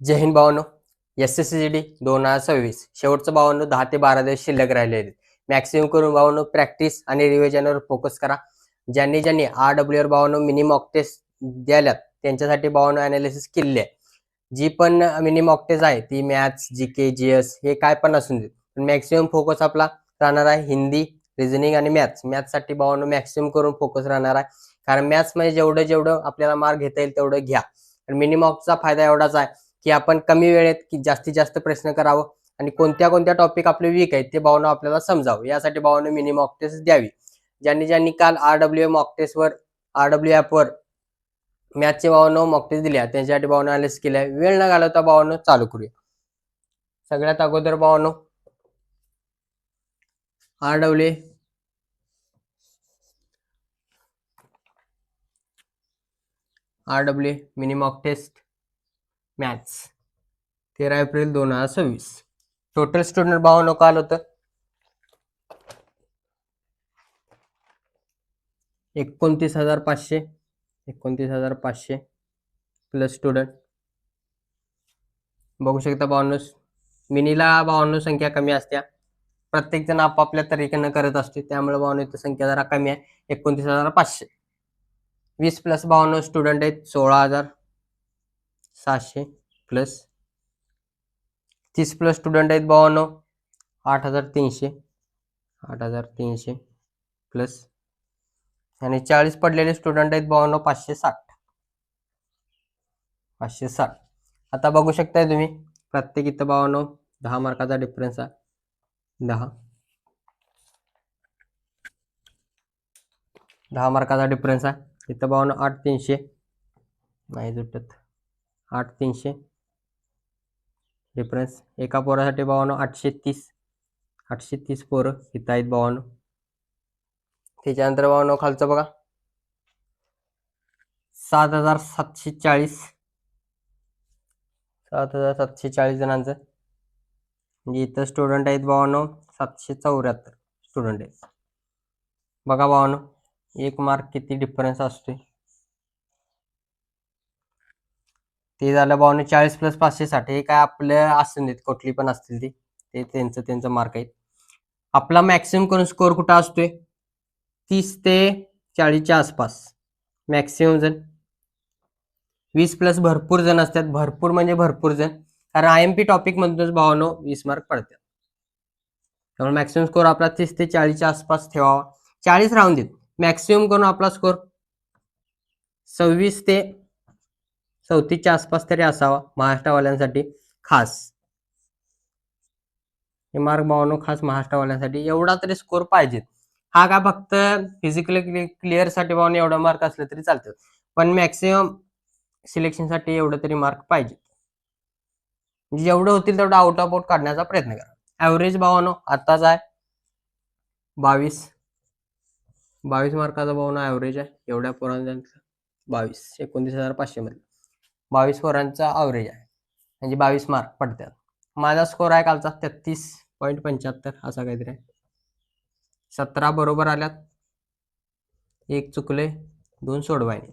जय हिंद भावांनो. SSCGD 2026 शेवटचं भावांनो 10 ते 12 दिवस शिल्लक राहिलेले. मॅक्सिमम करून भावांनो प्रॅक्टिस आणि रिव्हिजनवर फोकस करा. ज्यांनी RWR भावांनो मिनी मॉक टेस्ट द्याल्यात त्यांच्यासाठी भावांनो ॲनालिसिस केलेली आहे. जी पण मिनी मॉक टेस्ट आहे ती मॅथ्स, जीके, जीएस हे काय पण असून दे. पण मॅक्सिमम फोकस आपला राहणार आहे हिंदी, रिझनिंग आणि मॅथ्स. मॅथ्ससाठी भावांनो मॅक्सिमम करून फोकस राहणार आहे. कारण मॅथ्समध्ये जेवढं आपल्याला मार्क घेता येईल तेवढं घ्या. मिनी मॉकचा फायदा एवढाच आहे की आपण कमी वेळेत की जास्तीत जास्त प्रश्न करावं आणि कोणत्या टॉपिक आपले वीक आहेत ते भावना आपल्याला समजावं. यासाठी भावना मिनी मॉक टेस्ट द्यावी. ज्यांनी काल RWA मॉक टेस्टवर RW ॲपवर मॅथचे भावना मॉक टेस्ट दिल्या त्यांच्यासाठी भावना अनालिसिस केल्या. वेळ न घालवता भावना चालू करूया. सगळ्यात अगोदर भावना RWA mini mock test maths 13 April 2026. Total student भावांनो काल होतं 29,500 प्लस स्टुडंट. बघू शकता भावांनो मिनीला भावांनो संख्या कमी असत्या. प्रत्येक जण आपापल्या तरीकेनं करत असते त्यामुळे भावांनो इथं संख्या जरा कमी आहे. 29,500. 20 प्लस भावांनो स्टुडंट आहेत 16,700 प्लस. 30 प्लस स्टुडंट आहेत भावांनो 8,300 प्लस. आणि 40 पडलेले स्टुडंट आहेत भावांनो 560. आता बघू शकताय तुम्ही प्रत्येक इथं भावांनो 10 मार्काचा डिफरन्स आहे. 10 मार्काचा डिफरन्स आहे. इथं भावांनो 8,300 नाही जुटत. 8,300 डिफरन्स. एका पोरासाठी भावांनो 830 पोरं इथं आहेत भावांनो. त्याच्यानंतर भावांनो खालचं बघा 7,740 जणांचं. म्हणजे इथं स्टुडंट आहेत भावांनो 774 स्टुडंट आहेत. बघा भावांनो एक मार्क किती डिफरन्स असतोय. ते झालं भावांनो 40 प्लस 560. हे काय आपलं असून देत कुठली पण असतील ते त्यांचं मार्क आहेत. आपला मॅक्सिमम करून स्कोर कुठं असतोय 30 ते 40च्या आसपास मॅक्सिमम जण. 20 प्लस भरपूर जण असतात. भरपूर म्हणजे भरपूर जण. कारण IMP टॉपिक मधूनच भावांनो 20 मार्क पडतात. त्यामुळे मॅक्सिमम स्कोर आपला 30 ते 40च्या आसपास ठेवावा. 40 राहून देत. मॅक्सिमम करून आपला स्कोर 26 ते 34च्या आसपास तरी असावा महाराष्ट्रवाल्यांसाठी खास. हे मार्क भावांनो खास महाराष्ट्रवाल्यांसाठी एवढा तरी स्कोर पाहिजे. हा का फक्त फिजिकली क्लिअरसाठी भावांनो एवढा मार्क असले तरी चालतं. पण मॅक्सिमम सिलेक्शनसाठी एवढं तरी मार्क पाहिजे. म्हणजे जेवढं होतील तेवढं आउट ऑफ आउट काढण्याचा प्रयत्न करा. ॲव्हरेज भावांनो आताच आहे 22 मार्काचा भावांनो ॲव्हरेज आहे. एवढ्या पोरांचं 29,500 मध्ये 22 पोरांचा ॲव्हरेज आहे. म्हणजे 22 मार्क पडतात. माझा स्कोर आहे कालचा 33.75 असा काहीतरी आहे. 17 बरोबर आल्यात, 1 चुकले, 2 सोडवायचे.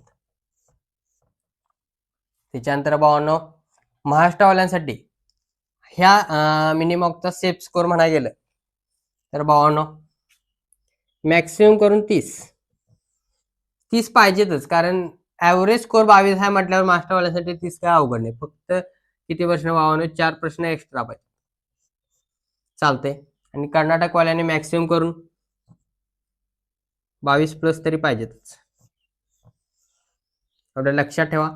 त्याच्यानंतर भावांनो महाराष्ट्रवाल्यांसाठी ह्या मिनिमॉकचा सेफ स्कोर म्हणायला गेलं तर भावांनो मॅक्सिमम करून 30 पाहिजेतच. कारण ॲव्हरेज स्कोर 22 आहे म्हटल्यावर महाराष्ट्रवाल्यांसाठी 30 काय अवघड नाही. फक्त किती प्रश्न भावांनो 4 प्रश्न एक्स्ट्रा पाहिजे चालते. आणि कर्नाटकवाल्याने मॅक्सिमम करून 22 प्लस तरी पाहिजेतच. एवढं लक्षात ठेवा.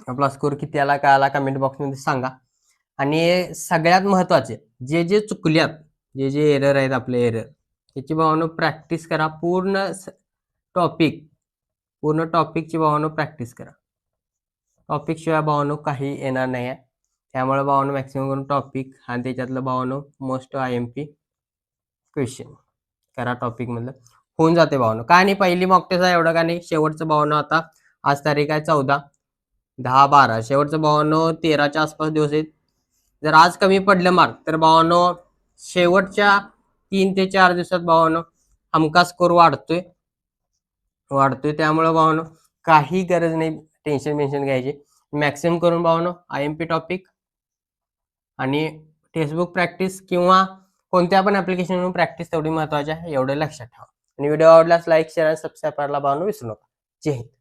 आपला स्कोर किती आला काय आला कमेंट बॉक्समध्ये सांगा. आणि सगळ्यात महत्वाचे जे चुकल्यात जे एरर आहेत आपले एरर त्याची भावांनो प्रॅक्टिस करा. पूर्ण टॉपिकची भावांनो प्रॅक्टिस करा. टॉपिक शिवाय भावांनो काही येणार नाही आहे. त्यामुळे भावांनो मॅक्सिमम करून टॉपिक आणि त्याच्यातलं भावांनो मोस्ट IMP क्वेश्चन करा. टॉपिक मधलं होऊन जाते भावांनो. काय नाही पहिली मॉक टेस्ट आहे एवढं का नाही. शेवटचं भावांनो आता आज तारीख आहे 14, 10, 12. शेवटचं भावांनो 13च्या आसपास दिवस आहेत. जर आज कमी पडलं मार्क तर भावांनो शेवटच्या 3 ते 4 दिवसात भावांनो हमखास स्कोर वाढतोय. त्यामुळे भावांनो काही गरज नाही टेन्शन घ्यायची. मॅक्सिमम करून भावानो IMP टॉपिक आणि टेक्स्टबुक प्रॅक्टिस किंवा कोणत्या पण ऍप्लिकेशनवरून प्रॅक्टिस तेवढी महत्वाची आहे, एवढं लक्षात ठेवा. आणि व्हिडिओ आवडल्यास लाईक शेअर आणि सबस्क्राईब करायला भावानो विसरू नका. जय हिंद.